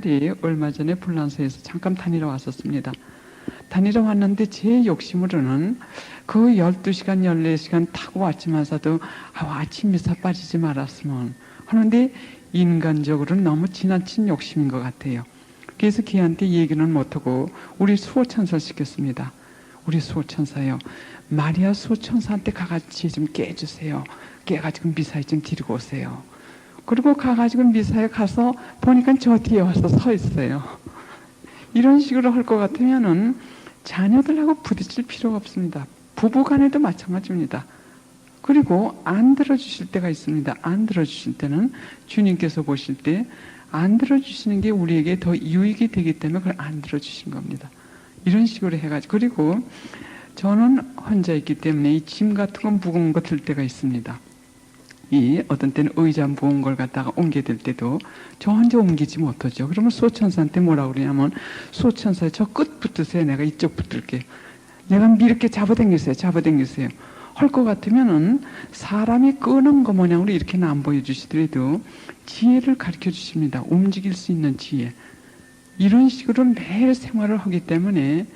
딸이 얼마 전에 불란서에서 잠깐 다니러 왔었습니다. 다니러 왔는데 제 욕심으로는 그 12시간, 14시간 타고 왔지만서도 아침 미사 빠지지 말았으면 하는데 인간적으로는 너무 지나친 욕심인 것 같아요. 그래서 걔한테 얘기는 못하고 우리 수호천사를 시켰습니다. 우리 수호천사요. 마리아 수호천사한테 가같이 좀 깨주세요. 깨가지고 미사에 좀 데리고 오세요. 그리고 가가지고 미사에 가서 보니까 저 뒤에 와서 서 있어요. 이런 식으로 할 것 같으면은 자녀들하고 부딪힐 필요가 없습니다. 부부 간에도 마찬가지입니다. 그리고 안 들어주실 때가 있습니다. 안 들어주실 때는 주님께서 보실 때 안 들어주시는 게 우리에게 더 유익이 되기 때문에 그걸 안 들어주신 겁니다. 이런 식으로 해가지고. 그리고 저는 혼자 있기 때문에 이 짐 같은 거 무거운 거 들 때가 있습니다. 이 어떤 때는 의자 무거운 걸 갖다가 옮겨야 될 때도 저 혼자 옮기지 못하죠. 그러면 수호천사한테 뭐라고 그러냐면 수호천사 저 끝 붙으세요. 내가 이쪽 붙을게. 내가 이렇게 잡아당기세요. 잡아당기세요. 할 것 같으면은 사람이 끄는 거 모양으로 이렇게는 안 보여주시더라도 지혜를 가르쳐 주십니다. 움직일 수 있는 지혜. 이런 식으로 매일 생활을 하기 때문에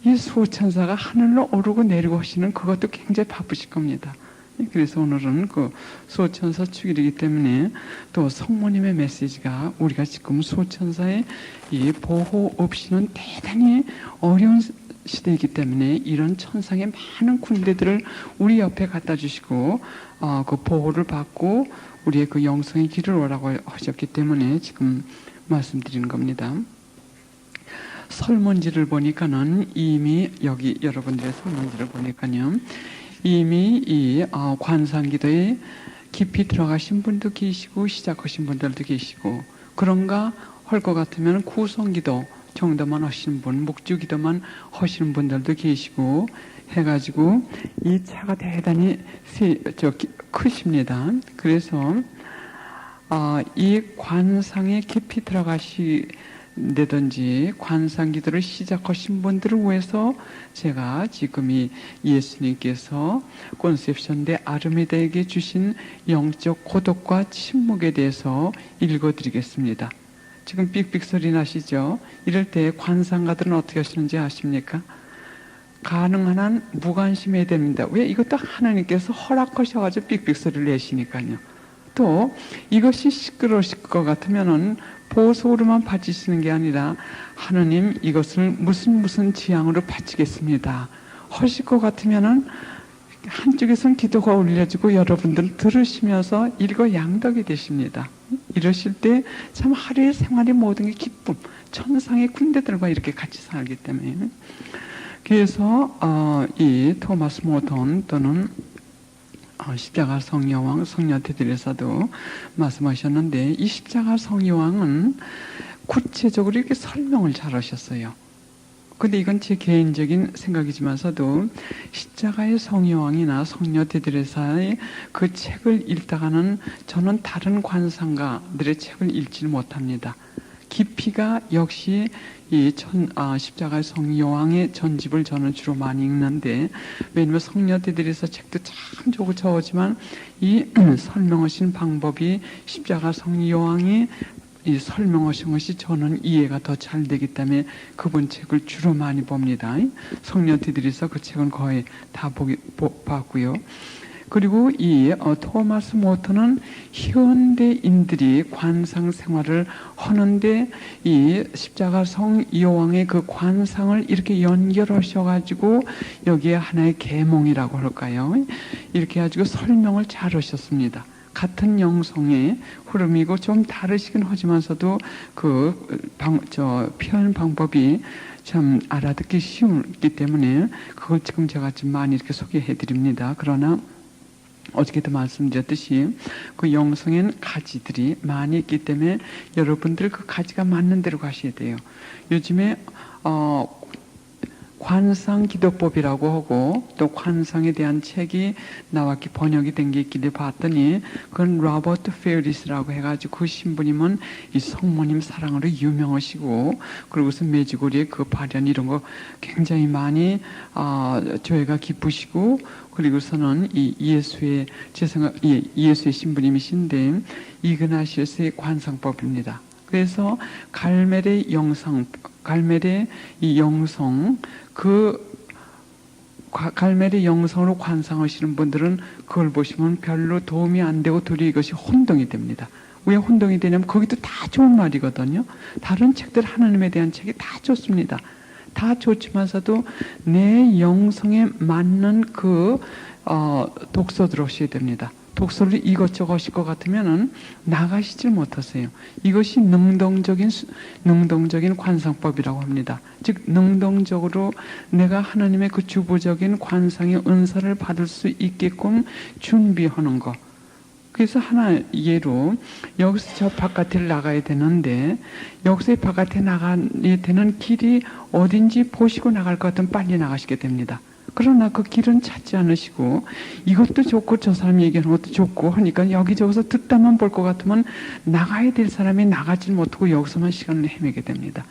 이 수호천사가 하늘로 오르고 내리고 하시는 그것도 굉장히 바쁘실 겁니다. 그래서 오늘은 그 수호천사 축일이기 때문에 또 성모님의 메시지가 우리가 지금 수호천사의 이 보호 없이는 대단히 어려운 시대이기 때문에 이런 천상의 많은 군대들을 우리 옆에 갖다 주시고 그 보호를 받고 우리의 그 영성의 길을 오라고 하셨기 때문에 지금 말씀드리는 겁니다. 설문지를 보니까는 이미 여기 여러분들의 설문지를 보니까요. 이미 이 관상기도에 깊이 들어가신 분도 계시고 시작하신 분들도 계시고 그런가 할 것 같으면 구성기도 정도만 하시는 분, 목주기도만 하시는 분들도 계시고 해가지고 이 차가 대단히 크십니다. 그래서 이 관상에 깊이 들어가시든지 관상기도를 시작하신 분들을 위해서 제가 지금 이 예수님께서 콘셉션 대 아르메다에게 주신 영적 고독과 침묵에 대해서 읽어드리겠습니다. 지금 삑삑 소리 나시죠? 이럴 때 관상가들은 어떻게 하시는지 아십니까? 가능한 한 무관심해야 됩니다. 왜? 이것도 하나님께서 허락하셔가지고 삑삑 소리를 내시니까요. 또 이것이 시끄러우실 것 같으면은 보소로만 바치시는 게 아니라 하나님 이것을 무슨 지향으로 바치겠습니다 하실 것 같으면은 한쪽에선 기도가 올려지고 여러분들 들으시면서 일거양득이 되십니다. 이러실 때 참 하루의 생활의 모든 게 기쁨, 천상의 군대들과 이렇게 같이 살기 때문에. 그래서 이 토마스 모턴 또는 십자가 성여왕, 성녀 테레사도 말씀하셨는데 이 십자가 성여왕은 구체적으로 이렇게 설명을 잘 하셨어요. 근데 이건 제 개인적인 생각이지만서도 십자가의 성여왕이나 성녀 테레사의 그 책을 읽다가는 저는 다른 관상가들의 책을 읽지 못합니다. 깊이가 역시 이 십자가의 성여왕의 전집을 저는 주로 많이 읽는데 왜냐면 성녀 테레사 책도 참 좋고 좋지만 이 설명하신 방법이 십자가 성여왕이 이 설명하신 것이 저는 이해가 더 잘 되기 때문에 그분 책을 주로 많이 봅니다. 성녀 테레사 그 책은 거의 다 봤고요. 그리고 이 토마스 모턴은 현대인들이 관상 생활을 하는데 이 십자가 성여왕의 그 관상을 이렇게 연결하셔가지고 여기에 하나의 계몽이라고 할까요? 이렇게 해가지고 설명을 잘 하셨습니다. 같은 영성의 흐름이고 좀 다르시긴 하지만서도 표현 방법이 참 알아듣기 쉬웠기 때문에 그걸 지금 제가 좀 많이 이렇게 소개해 드립니다. 그러나 어저께도 말씀드렸듯이 그 영성에는 가지들이 많이 있기 때문에 여러분들 그 가지가 맞는 대로 가셔야 돼요. 요즘에 관상기도법이라고 하고 또 관상에 대한 책이 나왔기 번역이 된 게 있길래 봤더니 그건 로버트 페리스라고 해가지고 그 신부님은 이 성모님 사랑으로 유명하시고 그리고서 매주고리에 그 발연 이런 거 굉장히 많이 교회가 기쁘시고 그리고서는 이 예수의 제 생각 예수의 신부님이신데 이그나시우스의 관상법입니다. 그래서 갈멜의 영성, 갈멜의 이 영성, 갈멜의 영성으로 관상하시는 분들은 그걸 보시면 별로 도움이 안 되고 도리어 이것이 혼동이 됩니다. 왜 혼동이 되냐면 거기도 다 좋은 말이거든요. 다른 책들 하나님에 대한 책이 다 좋습니다. 다 좋지만서도 내 영성에 맞는 독서들 오셔야 됩니다. 독서를 이것저것 하실 것 같으면은 나가시질 못하세요. 이것이 능동적인 관상법이라고 합니다. 즉, 능동적으로 내가 하나님의 그 주보적인 관상의 은사를 받을 수 있게끔 준비하는 것. 그래서 하나 예로 여기서 저 바깥에 나가야 되는데 여기서 바깥에 나가야 되는 길이 어딘지 보시고 나갈 것 같으면 빨리 나가시게 됩니다. 그러나 그 길은 찾지 않으시고 이것도 좋고 저 사람이 얘기하는 것도 좋고 하니까 여기저기서 듣다만 볼 것 같으면 나가야 될 사람이 나가지 못하고 여기서만 시간을 헤매게 됩니다.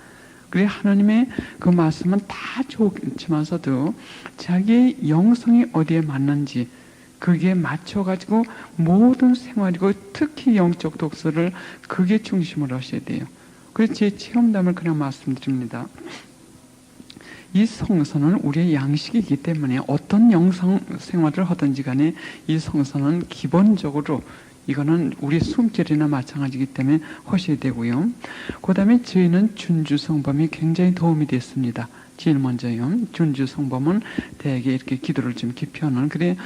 그래 하나님의 그 말씀은 다 좋지만서도 자기의 영성이 어디에 맞는지 그게 맞춰가지고 모든 생활이고 특히 영적 독서를 그게 중심으로 하셔야 돼요. 그래서 제 체험담을 그냥 말씀드립니다. 이 성서는 우리의 양식이기 때문에 어떤 영성 생활을 하든지 간에 이 성서는 기본적으로 이거는 우리 숨결이나 마찬가지이기 때문에 하셔야 되고요. 그 다음에 저희는 준주성범이 굉장히 도움이 됐습니다. 제일 먼저요. 준주성범은 대개 이렇게 기도를 좀 깊이 하는 그래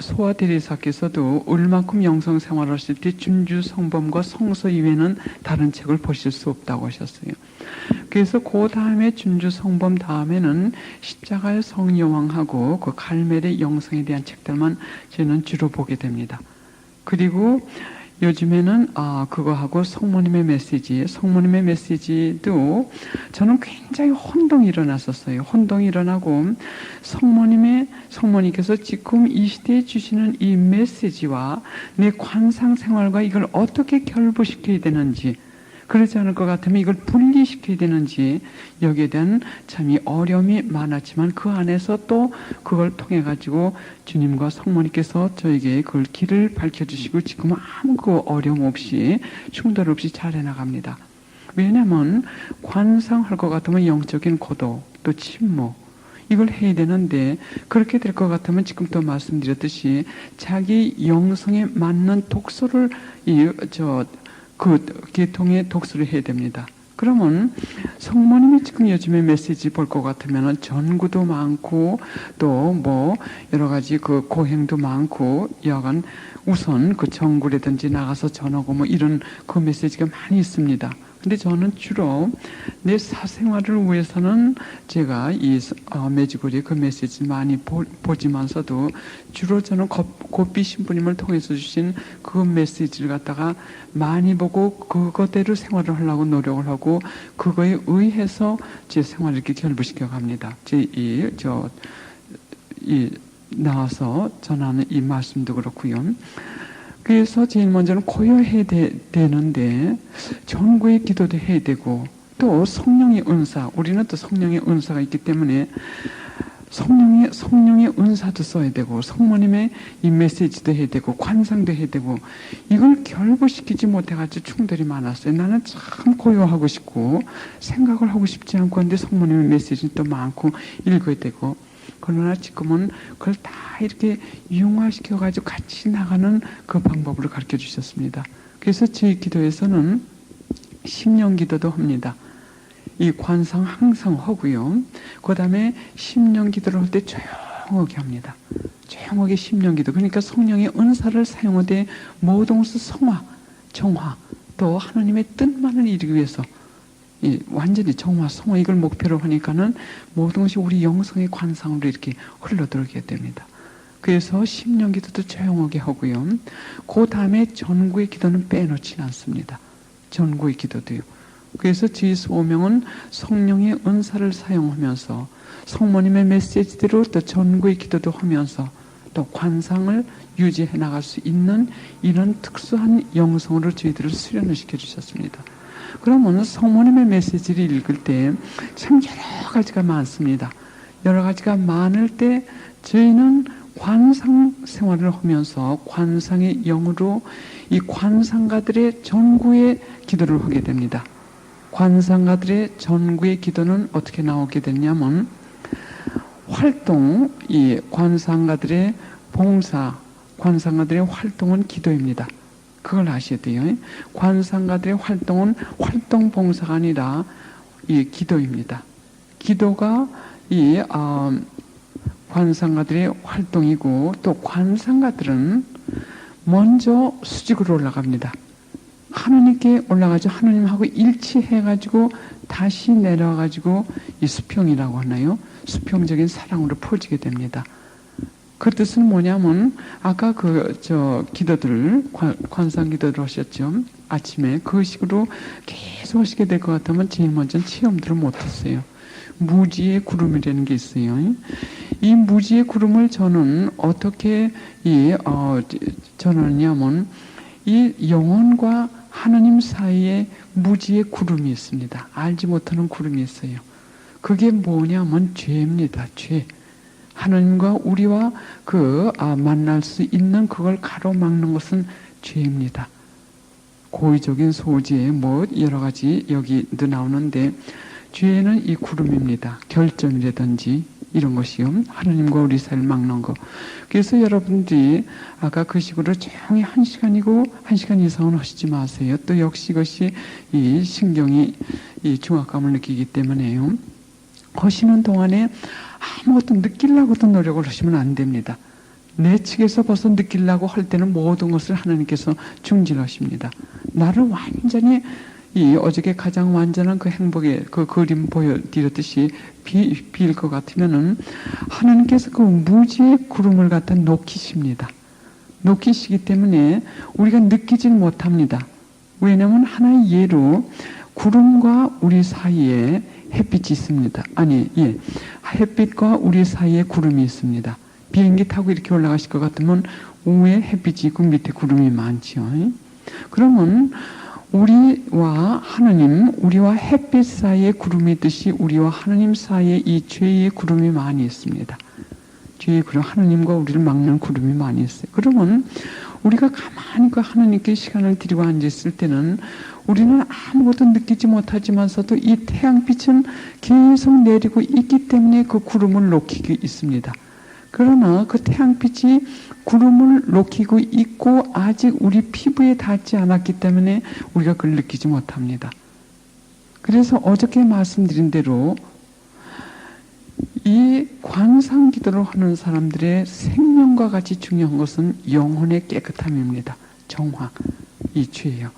소아 대리사께서도 얼만큼 영성 생활을 하실 때 준주성범과 성서 이외에는 다른 책을 보실 수 없다고 하셨어요. 그래서 그 다음에 준주성범 다음에는 십자가의 성여왕하고 그 갈멜의 영성에 대한 책들만 저는 주로 보게 됩니다. 그리고 요즘에는 그거하고 성모님의 메시지도 저는 굉장히 혼동이 일어났었어요. 혼동이 일어나고 성모님께서 지금 이 시대에 주시는 이 메시지와 내 관상 생활과 이걸 어떻게 결부시켜야 되는지, 그러지 않을 것 같으면 이걸 분리시켜야 되는지 여기에 대한 참이 어려움이 많았지만 그 안에서 또 그걸 통해 가지고 주님과 성모님께서 저에게 그 길을 밝혀주시고 지금 아무 그 어려움 없이 충돌 없이 잘 해나갑니다. 왜냐하면 관상할 것 같으면 영적인 고독 또 침묵 이걸 해야 되는데 그렇게 될 것 같으면 지금 또 말씀드렸듯이 자기 영성에 맞는 독서를 그 계통의 독서를 해야 됩니다. 그러면 성모님이 지금 요즘에 메시지 볼 것 같으면 전구도 많고 또 뭐 여러 가지 그 고행도 많고 여간 우선 그 정구라든지 나가서 전하고 뭐 이런 그 메시지가 많이 있습니다. 근데 저는 주로 내 사생활을 위해서는 제가 이 매지고리의 그 메시지 많이 보지만서도 주로 저는 고삐 신부님을 통해서 주신 그 메시지를 갖다가 많이 보고 그거대로 생활을 하려고 노력을 하고 그거에 의해서 제 생활을 이렇게 결부시켜 갑니다. 나와서 전하는 이 말씀도 그렇고요. 그래서 제일 먼저는 고요해야 되는데 전구의 기도도 해야 되고 또 성령의 은사, 우리는 또 성령의 은사가 있기 때문에 성령의 은사도 써야 되고 성모님의 이 메시지도 해야 되고 관상도 해야 되고 이걸 결부시키지 못해가지고 충돌이 많았어요. 나는 참 고요하고 싶고 생각을 하고 싶지 않고 한데 성모님의 메시지도 많고 읽어야 되고 그러나 지금은 그걸 다 이렇게 융화시켜가지고 같이 나가는 그 방법으로 가르쳐 주셨습니다. 그래서 저희 기도에서는 심령 기도도 합니다. 이 관상 항상 하고요. 그 다음에 심령 기도를 할 때 조용하게 합니다. 조용하게 심령 기도. 그러니까 성령의 은사를 사용하되 모든 것을 성화, 정화, 또 하나님의 뜻만을 이루기 위해서 완전히 정화, 성화 이걸 목표로 하니까는 모든 것이 우리 영성의 관상으로 이렇게 흘러들어오게 됩니다. 그래서 심령 기도도 조용하게 하고요. 그 다음에 전구의 기도는 빼놓지 않습니다. 전구의 기도도요. 그래서 저희 소명은 성령의 은사를 사용하면서 성모님의 메시지대로 또 전구의 기도도 하면서 또 관상을 유지해 나갈 수 있는 이런 특수한 영성으로 저희들을 수련을 시켜주셨습니다. 그러면 성모님의 메시지를 읽을 때 참 여러 가지가 많습니다. 여러 가지가 많을 때 저희는 관상 생활을 하면서 관상의 영으로 이 관상가들의 전구의 기도를 하게 됩니다. 관상가들의 전구의 기도는 어떻게 나오게 됐냐면 활동, 이 관상가들의 봉사, 관상가들의 활동은 기도입니다. 그걸 아셔야 돼요. 관상가들의 활동은 활동 봉사가 아니라 이 기도입니다. 기도가 이 관상가들의 활동이고, 또 관상가들은 먼저 수직으로 올라갑니다. 하느님께 올라가죠. 하느님하고 일치해가지고 다시 내려와가지고 이 수평이라고 하나요? 수평적인 사랑으로 퍼지게 됩니다. 그 뜻은 뭐냐면 아까 기도들을 관상 기도를 하셨죠. 아침에 그 식으로 계속 하시게 될 것 같으면 제일 먼저 체험들을 못했어요. 무지의 구름이라는 게 있어요. 이 무지의 구름을 저는 어떻게 전하냐면 이 영혼과 하나님 사이에 무지의 구름이 있습니다. 알지 못하는 구름이 있어요. 그게 뭐냐면 죄입니다. 죄. 하나님과 우리와 만날 수 있는 그걸 가로막는 것은 죄입니다. 고의적인 소지에 여러 가지 여기도 나오는데, 죄는 이 구름입니다. 결점이라든지 이런 것이요. 하나님과 우리 사이를 막는 거. 그래서 여러분들이 아까 그 식으로 조용히 1시간이고 1시간 이상은 하시지 마세요. 또 역시 이것이 이 신경이 이 중압감을 느끼기 때문에요. 하시는 동안에 아무것도 느끼려고도 노력을 하시면 안 됩니다. 내 측에서 벌써 느끼려고 할 때는 모든 것을 하나님께서 중지하십니다. 나를 완전히 어저께 가장 완전한 그 행복의 그 그림 보여드렸듯이 비일 것 같으면은 하나님께서 그 무지의 구름을 갖다 녹이십니다. 녹이시기 때문에 우리가 느끼질 못합니다. 왜냐하면 하나의 예로 구름과 우리 사이에 햇빛이 있습니다. 햇빛과 우리 사이에 구름이 있습니다. 비행기 타고 이렇게 올라가실 것 같으면 위에 햇빛이 있고 밑에 구름이 많죠. 그러면 우리와 하나님, 우리와 햇빛 사이에 구름이 있듯이 우리와 하나님 사이에 이 죄의 구름이 많이 있습니다. 죄의 구름, 하나님과 우리를 막는 구름이 많이 있어요. 그러면 우리가 가만히 하나님께 시간을 들이고 앉아있을 때는 우리는 아무것도 느끼지 못하지만서도 이 태양빛은 계속 내리고 있기 때문에 그 구름을 녹이고 있습니다. 그러나 그 태양빛이 구름을 녹이고 있고 아직 우리 피부에 닿지 않았기 때문에 우리가 그걸 느끼지 못합니다. 그래서 어저께 말씀드린 대로 이 관상 기도를 하는 사람들의 생명과 같이 중요한 것은 영혼의 깨끗함입니다. 정화, 이 죄예요.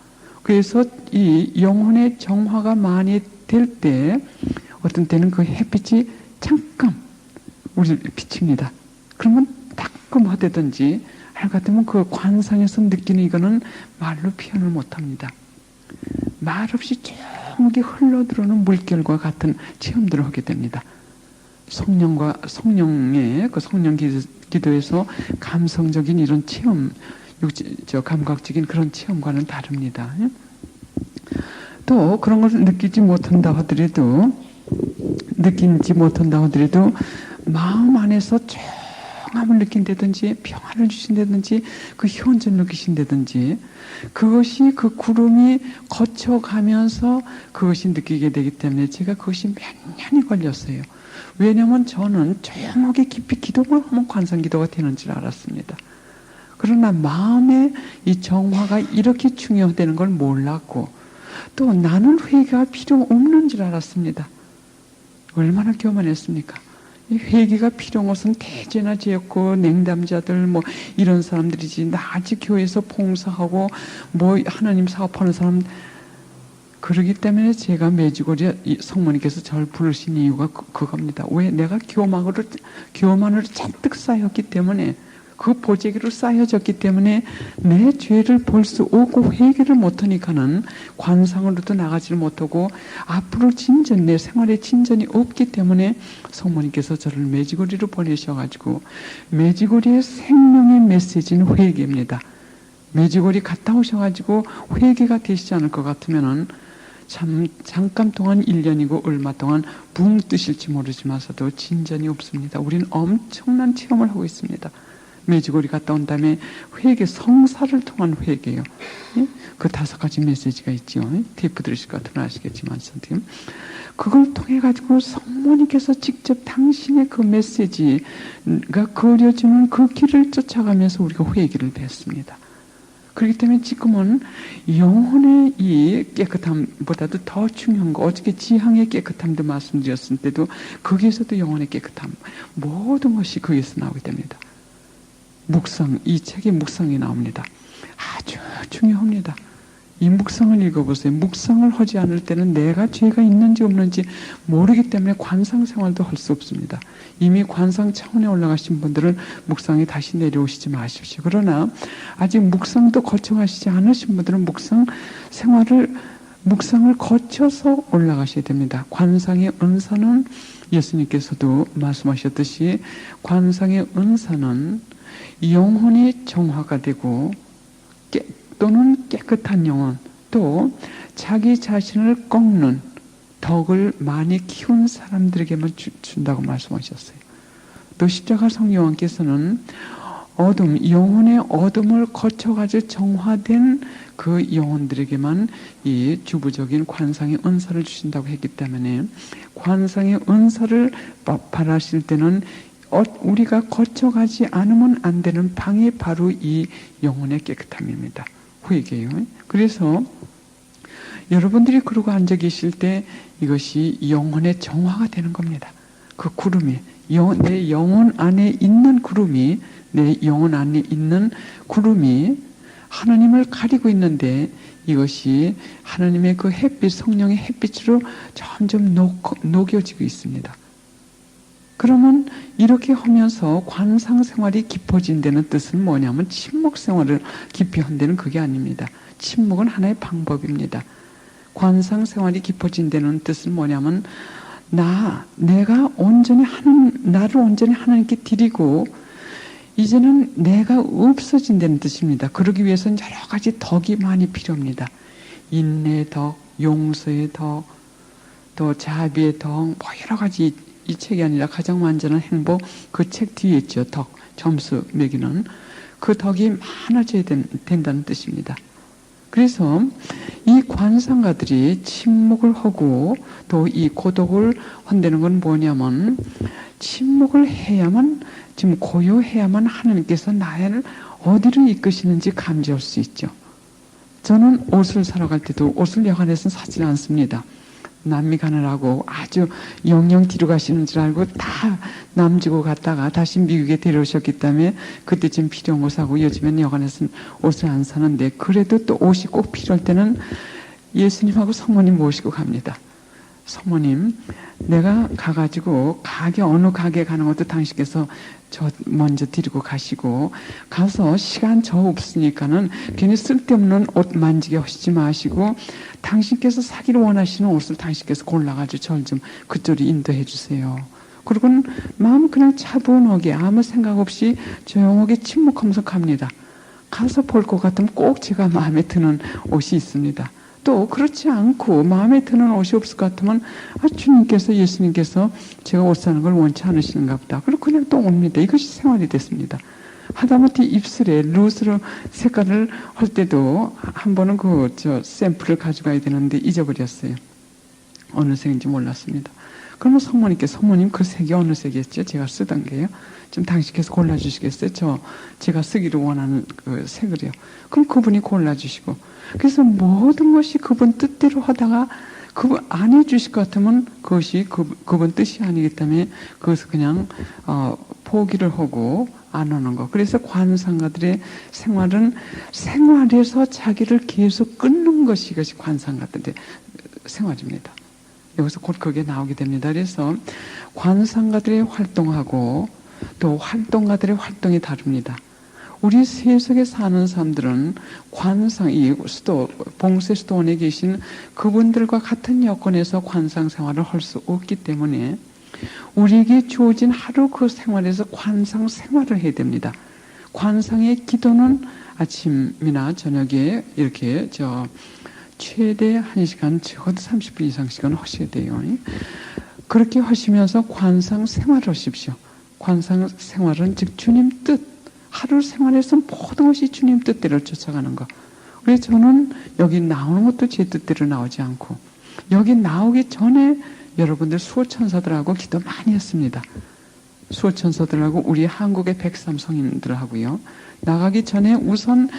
그래서 이 영혼의 정화가 많이 될 때 어떤 때는 그 햇빛이 잠깐 우리를 비칩니다. 그러면 따끔하다든지 할 같으면 그 관상에서 느끼는 이거는 말로 표현을 못합니다. 말없이 조용하게 흘러들어오는 물결과 같은 체험들을 하게 됩니다. 성령의 그 성령 기도에서 감성적인 이런 체험, 감각적인 그런 체험과는 다릅니다. 또 그런 걸 느끼지 못한다 하더라도 마음 안에서 조용함을 느낀다든지 평안을 주신다든지 그 현존을 느끼신다든지 그것이 그 구름이 거쳐가면서 그것이 느끼게 되기 때문에 제가 그것이 몇 년이 걸렸어요. 왜냐하면 저는 조용하게 깊이 기도를 하면 관상기도가 되는 줄 알았습니다. 그러나 마음의 이 정화가 이렇게 중요하다는 걸 몰랐고 또 나는 회개가 필요 없는 줄 알았습니다. 얼마나 교만했습니까? 이 회개가 필요한 것은 대죄나 지었고 냉담자들 이런 사람들이지. 나 아직 교회에서 봉사하고 하나님 사업하는 사람. 그러기 때문에 제가 매주거리 성모님께서 저를 부르신 이유가 그겁니다. 왜? 내가 교만으로 잔뜩 쌓였기 때문에 그 보재기로 쌓여졌기 때문에 내 죄를 볼 수 없고 회개를 못하니까는 관상으로도 나가지를 못하고 앞으로 내 생활에 진전이 없기 때문에 성모님께서 저를 매지거리로 보내셔가지고 매지거리의 생명의 메시지는 회개입니다. 매지거리 갔다 오셔가지고 회개가 되시지 않을 것 같으면은 잠깐 동안 1년이고 얼마 동안 붕 뜨실지 모르지만서도 진전이 없습니다. 우리는 엄청난 체험을 하고 있습니다. 메주고리 갔다 온 다음에 회개, 성사를 통한 회개요. 예? 그 5가지 메시지가 있죠. 테이프 들으실 것 같으면 아시겠지만 지금 그걸 통해 가지고 성모님께서 직접 당신의 그 메시지가 그려주는 그 길을 쫓아가면서 우리가 회개를 뱉습니다. 그렇기 때문에 지금은 영혼의 이 깨끗함보다도 더 중요한 거, 어저께 지향의 깨끗함도 말씀드렸을 때도 거기에서도 영혼의 깨끗함, 모든 것이 거기에서 나오게 됩니다. 묵상, 이 책에 묵상이 나옵니다. 아주 중요합니다. 이 묵상을 읽어보세요. 묵상을 하지 않을 때는 내가 죄가 있는지 없는지 모르기 때문에 관상 생활도 할 수 없습니다. 이미 관상 차원에 올라가신 분들은 묵상에 다시 내려오시지 마십시오. 그러나 아직 묵상도 거쳐가시지 않으신 분들은 묵상을 거쳐서 올라가셔야 됩니다. 관상의 은사는 예수님께서도 말씀하셨듯이 관상의 은사는 영혼이 정화가 되고 또는 깨끗한 영혼, 또 자기 자신을 꺾는 덕을 많이 키운 사람들에게만 준다고 말씀하셨어요. 또 십자가 성령께서는 영혼의 어둠을 거쳐가지고 정화된 그 영혼들에게만 이 주부적인 관상의 은사를 주신다고 했기 때문에 관상의 은사를 바라실 때는 우리가 거쳐가지 않으면 안 되는 방이 바로 이 영혼의 깨끗함입니다. 회개요. 그래서 여러분들이 그러고 앉아 계실 때 이것이 영혼의 정화가 되는 겁니다. 그 구름이 내 영혼 안에 있는 구름이 하나님을 가리고 있는데 이것이 하나님의 그 햇빛, 성령의 햇빛으로 점점 녹여지고 있습니다. 그러면 이렇게 하면서 관상 생활이 깊어진다는 뜻은 뭐냐면 침묵 생활을 깊이 한다는 그게 아닙니다. 침묵은 하나의 방법입니다. 관상 생활이 깊어진다는 뜻은 뭐냐면 나를 온전히 하나님께 드리고 이제는 내가 없어진다는 뜻입니다. 그러기 위해서는 여러 가지 덕이 많이 필요합니다. 인내의 덕, 용서의 덕, 또 자비의 덕, 여러 가지. 이 책이 아니라 가장 완전한 행복, 그 책 뒤에 있죠. 덕, 점수 매기는 그 덕이 많아져야 된다는 뜻입니다. 그래서 이 관상가들이 침묵을 하고 또 이 고독을 한다는 건 뭐냐면 침묵을 해야만, 지금 고요해야만 하나님께서 나를 어디로 이끄시는지 감지할 수 있죠. 저는 옷을 사러 갈 때도 옷을 여간해서는 사지 않습니다. 남미 가느라고 아주 영영 뒤로 가시는 줄 알고 다 남주고 갔다가 다시 미국에 데려오셨기 때문에 그때쯤 필요한 옷 사고 요즘엔 여간에서는 옷을 안 사는데 그래도 또 옷이 꼭 필요할 때는 예수님하고 성모님 모시고 갑니다. 성모님, 내가 가가지고 어느 가게 가는 것도 당신께서 저 먼저 데리고 가시고 가서 시간 저 없으니까는 괜히 쓸데없는 옷 만지게 하시지 마시고 당신께서 사기를 원하시는 옷을 당신께서 골라가지고 절 좀 그쪽으로 인도해 주세요. 그리고는 마음 그냥 차분하게 아무 생각 없이 조용하게 침묵하면서 갑니다. 가서 볼 것 같으면 꼭 제가 마음에 드는 옷이 있습니다. 또 그렇지 않고 마음에 드는 옷이 없을 것 같으면 주님께서, 예수님께서 제가 옷 사는 걸 원치 않으시는가 보다. 그리고 그냥 또 옵니다. 이것이 생활이 됐습니다. 하다못해 입술에 루스로 색깔을 할 때도 한 번은 샘플을 가져가야 되는데 잊어버렸어요. 어느 색인지 몰랐습니다. 그러면 성모님 그 색이 어느 색이었죠? 제가 쓰던 게요. 좀 당신께서 골라주시겠어요? 제가 쓰기로 원하는 그 색을요. 그럼 그분이 골라주시고, 그래서 모든 것이 그분 뜻대로 하다가 그분 안 해주실 것 같으면 그것이 그분 뜻이 아니기 때문에 그것을 그냥 포기를 하고 안 하는 거. 그래서 관상가들의 생활은 생활에서 자기를 계속 끊는 것이 이것이 관상가들의 생활입니다. 여기서 곧 그게 나오게 됩니다. 그래서 관상가들의 활동하고 또 활동가들의 활동이 다릅니다. 우리 세속에 사는 사람들은 봉쇄 수도원에 계신 그분들과 같은 여건에서 관상 생활을 할 수 없기 때문에 우리에게 주어진 하루 그 생활에서 관상 생활을 해야 됩니다. 관상의 기도는 아침이나 저녁에 이렇게 최대 1시간, 적어도 30분 이상 시간 하셔야 돼요. 그렇게 하시면서 관상 생활을 하십시오. 관상 생활은 즉 주님 뜻, 하루 생활에서 모든 것이 주님 뜻대로 쫓아가는 것. 그래서 저는 여기 나오는 것도 제 뜻대로 나오지 않고, 여기 나오기 전에 여러분들 수호천사들하고 기도 많이 했습니다. 수호천사들하고 우리 한국의 103성인들하고요. 나가기 전에 우선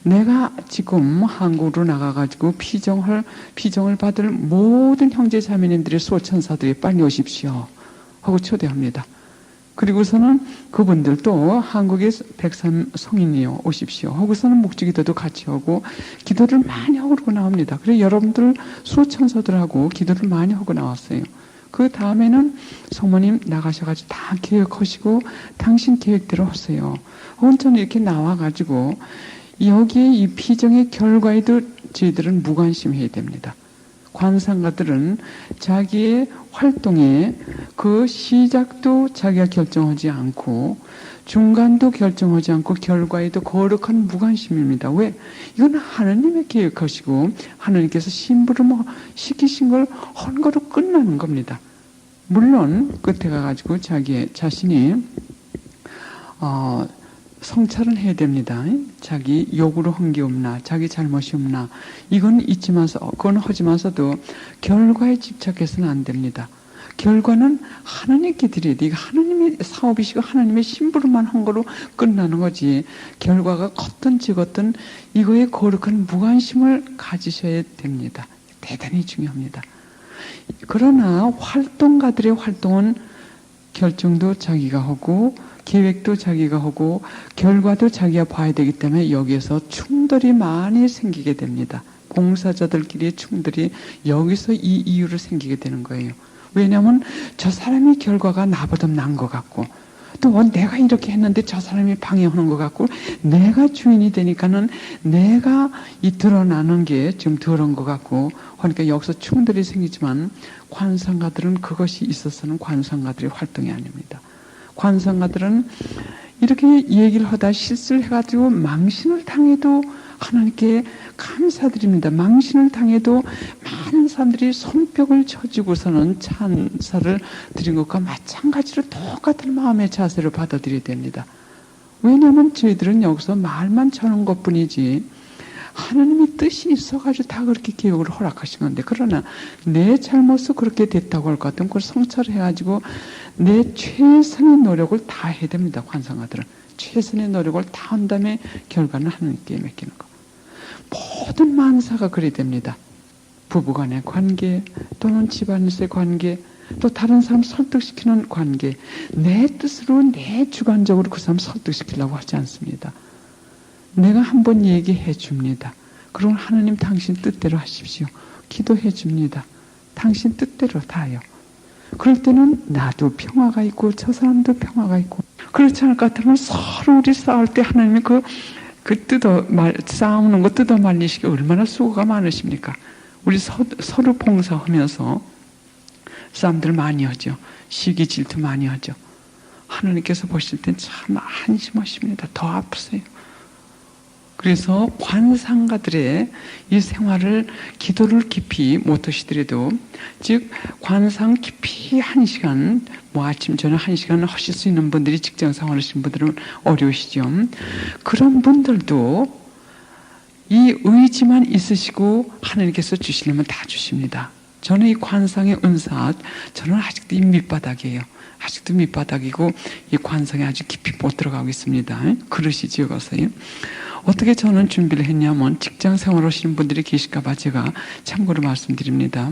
내가 지금 한국으로 나가가지고 피정을 받을 모든 형제 자매님들의 수호천사들이 빨리 오십시오 하고 초대합니다. 그리고서는 그분들도 한국의 103성인이요 오십시오 하고서는 목주기도도 같이 하고 기도를 많이 하고 나옵니다. 그래서 여러분들 수호천사들하고 기도를 많이 하고 나왔어요. 그 다음에는 성모님 나가셔가지고 다 계획하시고 당신 계획대로 하세요. 저는 이렇게 나와가지고 여기에 이 피정의 결과에도 저희들은 무관심해야 됩니다. 관상가들은 자기의 활동의 그 시작도 자기가 결정하지 않고 중간도 결정하지 않고 결과에도 거룩한 무관심입니다. 왜? 이건 하나님의 계획하시고 하나님께서 심부름 시키신 걸 한 거로 끝나는 겁니다. 물론 끝에 가가지고 자신이 성찰은 해야 됩니다. 자기 욕으로 한 게 없나, 자기 잘못이 없나, 이건 있지만서, 그건 하지만서도 결과에 집착해서는 안 됩니다. 결과는 하나님께 드려야 돼. 이거 하나님의 사업이시고 하나님의 심부름만 한 거로 끝나는 거지. 결과가 컸든 적었든 이거에 거룩한 무관심을 가지셔야 됩니다. 대단히 중요합니다. 그러나 활동가들의 활동은 결정도 자기가 하고 계획도 자기가 하고 결과도 자기가 봐야 되기 때문에 여기에서 충돌이 많이 생기게 됩니다. 봉사자들끼리의 충돌이 여기서 이 이유로 생기게 되는 거예요. 왜냐하면 저 사람이 결과가 나보다 난 것 같고 또 내가 이렇게 했는데 저 사람이 방해하는 것 같고 내가 주인이 되니까는 내가 이 드러나는 게 좀 덜한 것 같고 그러니까 여기서 충돌이 생기지만 관상가들은 그것이 있어서는 관상가들의 활동이 아닙니다. 관상가들은 이렇게 얘기를 하다 실수를 해가지고 망신을 당해도 하나님께 감사드립니다. 망신을 당해도 많은 사람들이 손뼉을 쳐주고서는 찬사를 드린 것과 마찬가지로 똑같은 마음의 자세를 받아들여야 됩니다. 왜냐하면 저희들은 여기서 말만 쳐는 것뿐이지 하나님의 뜻이 있어가지고 다 그렇게 계획을 허락하신 건데 그러나 내 잘못으로 그렇게 됐다고 할 것 같으면 그걸 성찰해가지고 내 최선의 노력을 다 해야 됩니다. 관상가들은 최선의 노력을 다 한 다음에 결과는 하나님께 맡기는 거. 모든 만사가 그래야 됩니다. 부부간의 관계 또는 집안에서의 관계 또 다른 사람 설득시키는 관계 내 뜻으로 내 주관적으로 그 사람 설득시키려고 하지 않습니다. 내가 한번 얘기해 줍니다. 그럼 하나님 당신 뜻대로 하십시오. 기도해 줍니다. 당신 뜻대로 다요. 그럴 때는 나도 평화가 있고 저 사람도 평화가 있고 그렇지 않을 것 같으면 서로 우리 싸울 때 하나님이 싸우는 거 뜯어 말리시기 얼마나 수고가 많으십니까? 우리 서로 봉사하면서 싸움들 많이 하죠. 시기 질투 많이 하죠. 하나님께서 보실 땐 참 한심하십니다. 더 아프세요. 그래서 관상가들의 이 생활을 기도를 깊이 못하시더라도 즉 관상 깊이 1시간 아침 저녁 1시간 하실 수 있는 분들이 직장생활 하시는 분들은 어려우시죠. 그런 분들도 이 의지만 있으시고 하나님께서 주시려면 다 주십니다. 저는 이 관상의 은사 저는 아직도 이 밑바닥이에요. 아직도 밑바닥이고 이 관상에 아주 깊이 못 들어가고 있습니다. 그릇이 지어가서요. 어떻게 저는 준비를 했냐면 직장 생활 하시는 분들이 계실까봐 제가 참고로 말씀드립니다.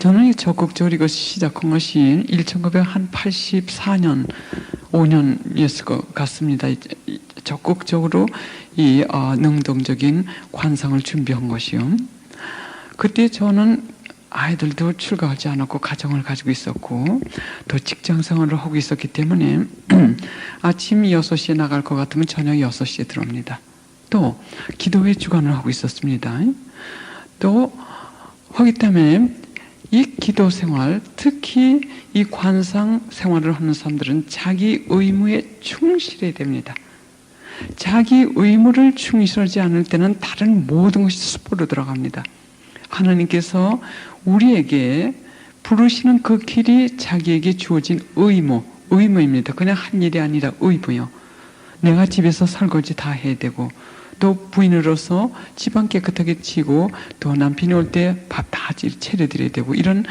저는 적극적으로 이것이 시작한 것이 1984년 5년이었을 것 같습니다. 적극적으로 이 능동적인 관상을 준비한 것이요. 그때 저는 아이들도 출가하지 않았고 가정을 가지고 있었고 또 직장 생활을 하고 있었기 때문에 아침 6시에 나갈 것 같으면 저녁 6시에 들어옵니다. 또 기도회 주관을 하고 있었습니다. 또 하기 때문에 이 기도 생활 특히 이 관상 생활을 하는 사람들은 자기 의무에 충실해야 됩니다. 자기 의무를 충실하지 않을 때는 다른 모든 것이 수포로 들어갑니다. 하나님께서 우리에게 부르시는 그 길이 자기에게 주어진 의무입니다. 그냥 한 일이 아니라 의무요. 내가 집에서 설거지 다 해야 되고, 또 부인으로서 집안 깨끗하게 치고, 또 남편이 올 때 밥 다 차려드려야 되고, 이런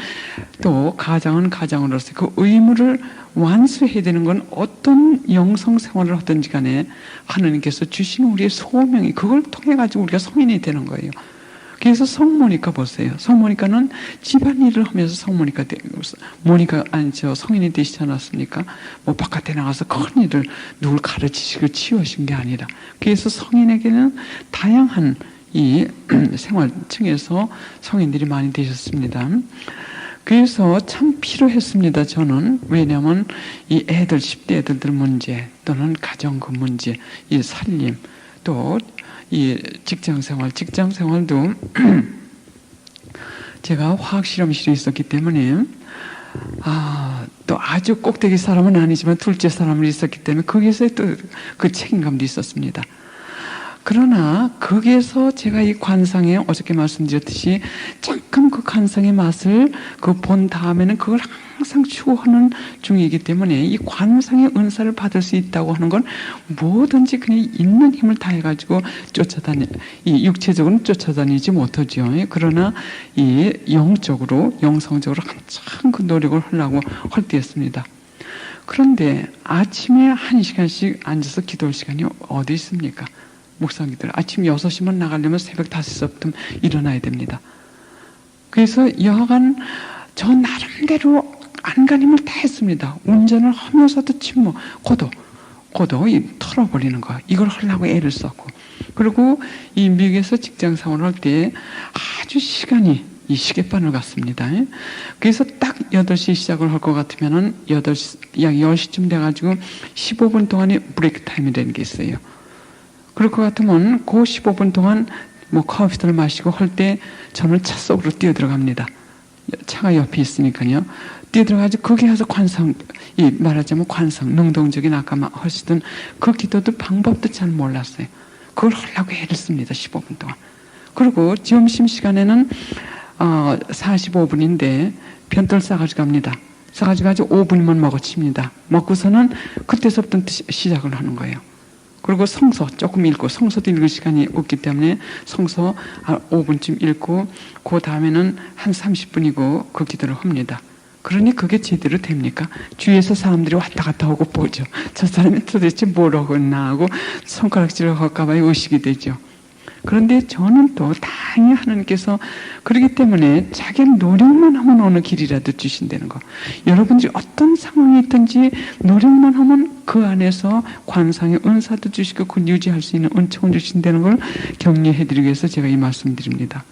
또 가장은 가장으로서 그 의무를 완수해야 되는 건 어떤 영성 생활을 하든지 간에 하나님께서 주신 우리의 소명이, 그걸 통해 가지고 우리가 성인이 되는 거예요. 그래서 성모니까 보세요. 성모니까는 집안일을 하면서 성모니까 성인이 되시지 않았습니까? 뭐 바깥에 나가서 큰 일을 누굴 가르치시고 치우신 게 아니라, 그래서 성인에게는 다양한 이 생활층에서 성인들이 많이 되셨습니다. 그래서 참 필요했습니다. 저는. 왜냐하면 이 애들, 10대 애들들 문제, 또는 가정 그 문제, 이 살림, 또 이 직장생활도 제가 화학실험실에 있었기 때문에 또 아주 꼭대기 사람은 아니지만 둘째 사람을 있었기 때문에 거기에서 또 그 책임감도 있었습니다. 그러나 거기에서 제가 이 관상에 어저께 말씀드렸듯이 잠깐 그 관상의 맛을 그 본 다음에는 그걸 항상 추구하는 중이기 때문에 이 관상의 은사를 받을 수 있다고 하는 건 뭐든지 그냥 있는 힘을 다해가지고 이 육체적으로는 쫓아다니지 못하죠. 그러나 이 영성적으로 한참 그 노력을 하려고 할 때였습니다. 그런데 아침에 1시간씩 앉아서 기도할 시간이 어디 있습니까? 묵상기들 아침 6시면 나가려면 새벽 5시부터 일어나야 됩니다. 그래서 여하간 저 나름대로 안간힘을 다 했습니다. 운전을 하면서도 침묵, 고도 털어버리는 거, 이걸 하려고 애를 썼고, 그리고 이 미국에서 직장 생활을 할 때 아주 시간이 이 시계바늘 같습니다. 그래서 딱 8시 시작을 할 것 같으면은 약 10시쯤 돼가지고 15분 동안의 브레이크 타임이라는 게 있어요. 그럴 것 같으면 그 15분 동안 뭐 커피를 마시고 할 때 저는 차 속으로 뛰어들어갑니다. 차가 옆에 있으니까요. 뛰어들어가지고 거기 가서 말하자면 능동적인 아까 하시던 그 기도도 방법도 잘 몰랐어요. 그걸 하려고 애를 씁니다. 15분 동안. 그리고 점심시간에는 45분인데 변떨 싸가지고 갑니다. 싸가지고 5분이면 먹어칩니다. 먹고서는 그때서부터 시작을 하는 거예요. 그리고 성서 조금 읽고, 성서도 읽을 시간이 없기 때문에 성서 5분쯤 읽고, 그 다음에는 한 30분이고 그 기도를 합니다. 그러니 그게 제대로 됩니까? 주위에서 사람들이 왔다 갔다 하고 보죠. 저 사람이 도대체 뭘 하고 있나 하고 손가락질을 할까 봐 의식이 되죠. 그런데 저는 또 다행히 하나님께서 그렇기 때문에 자기 노력만 하면 어느 길이라도 주신다는 거. 여러분들이 어떤 상황이 있든지 노력만 하면 그 안에서 관상의 은사도 주시고 그걸 유지할 수 있는 은총을 주신다는 걸 격려해드리기 위해서 제가 이 말씀 드립니다.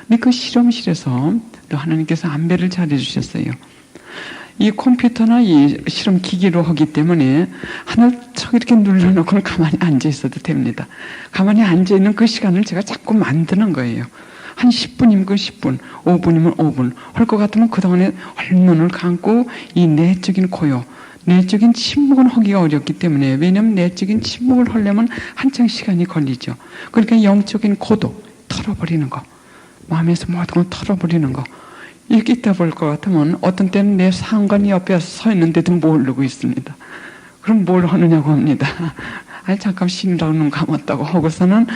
근데 그 실험실에서 또 하나님께서 안배를 잘해주셨어요. 이 컴퓨터나 이 실험 기기로 하기 때문에 하나를 척 이렇게 눌러놓고는 가만히 앉아 있어도 됩니다. 가만히 앉아 있는 그 시간을 제가 자꾸 만드는 거예요. 한 10분이면 그 10분, 5분이면 5분 할 것 같으면 그동안에 눈을 감고 이 내적인 고요, 내적인 침묵은 하기가 어렵기 때문에, 왜냐하면 내적인 침묵을 하려면 한창 시간이 걸리죠. 그러니까 영적인 고도 털어버리는 거, 마음에서 모든 걸 털어버리는 거, 이렇게 있다 볼 것 같으면 어떤 때는 내 상관이 옆에 서 있는데도 모르고 있습니다. 그럼 뭘 하느냐고 합니다. 아니 잠깐 쉬느라고 눈 감았다고 하고서는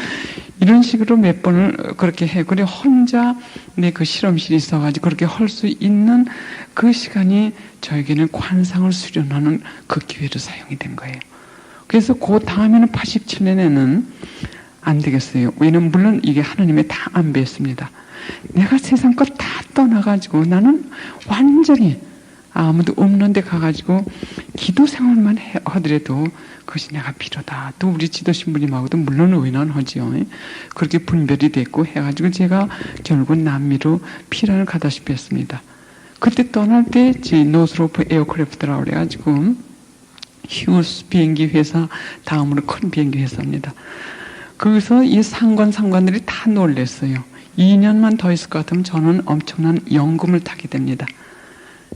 이런 식으로 몇 번을 그렇게 해. 그래 혼자 내 그 실험실이 있어가지고 그렇게 할 수 있는 그 시간이 저에게는 관상을 수련하는 그 기회로 사용이 된 거예요. 그래서 그 다음에는 87년에는 안 되겠어요. 왜냐면 물론 이게 하나님의 다 안배였습니다. 내가 세상 것 다 떠나가지고 나는 완전히 아무도 없는 데 가가지고 기도 생활만 하더라도 그것이 내가 필요다. 또 우리 지도신부님하고도 물론 의논하지요. 그렇게 분별이 됐고 해가지고 제가 결국 남미로 피란을 가다시피 했습니다. 그때 떠날 때 노스로프 에어크래프트라고 그래가지고 휴스 비행기 회사 다음으로 큰 비행기 회사입니다. 거기서 이 상관들이 다 놀랬어요. 2년만 더 있을 것 같으면 저는 엄청난 연금을 타게 됩니다.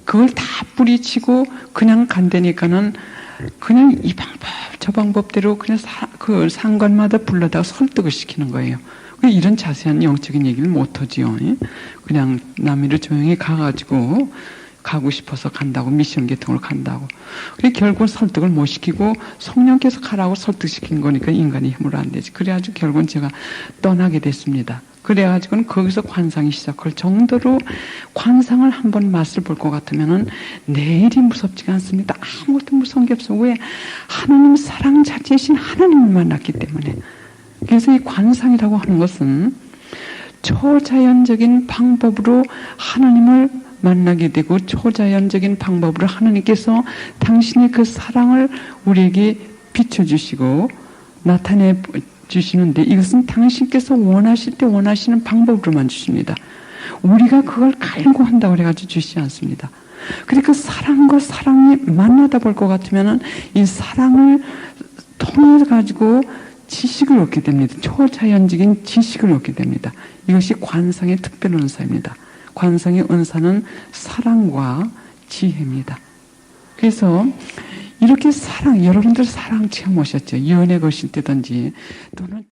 그걸 다 뿌리치고 그냥 간다니까는 그냥 이 방법 저 방법대로 그냥 그 상관마다 불러다가 설득을 시키는 거예요. 이런 자세한 영적인 얘기를 못하지요. 그냥 남미로 조용히 가가지고 가고 싶어서 간다고, 미션 계통으로 간다고. 그래 결국은 설득을 못 시키고 성령께서 가라고 설득시킨 거니까 인간의 힘으로 안 되지. 그래가지고 결국은 제가 떠나게 됐습니다. 그래가지고는 거기서 관상이 시작할 정도로 관상을 한번 맛을 볼 것 같으면은 내일이 무섭지가 않습니다. 아무것도 무서운 게 없어. 왜? 하나님 사랑 자체이신 하나님을 만났기 때문에. 그래서 이 관상이라고 하는 것은 초자연적인 방법으로 하나님을 만나게 되고 초자연적인 방법으로 하나님께서 당신의 그 사랑을 우리에게 비춰주시고 나타내 주시는데 이것은 당신께서 원하실 때 원하시는 방법으로만 주십니다. 우리가 그걸 갈고 한다고 그래가지고 주시지 않습니다. 그러니까 사랑과 사랑이 만나다 볼 것 같으면은 이 사랑을 통해 가지고 지식을 얻게 됩니다. 초자연적인 지식을 얻게 됩니다. 이것이 관상의 특별 은사입니다. 관상의 은사는 사랑과 지혜입니다. 그래서 이렇게 사랑, 여러분들 사랑 체험하셨죠? 연애 거실 때든지 또는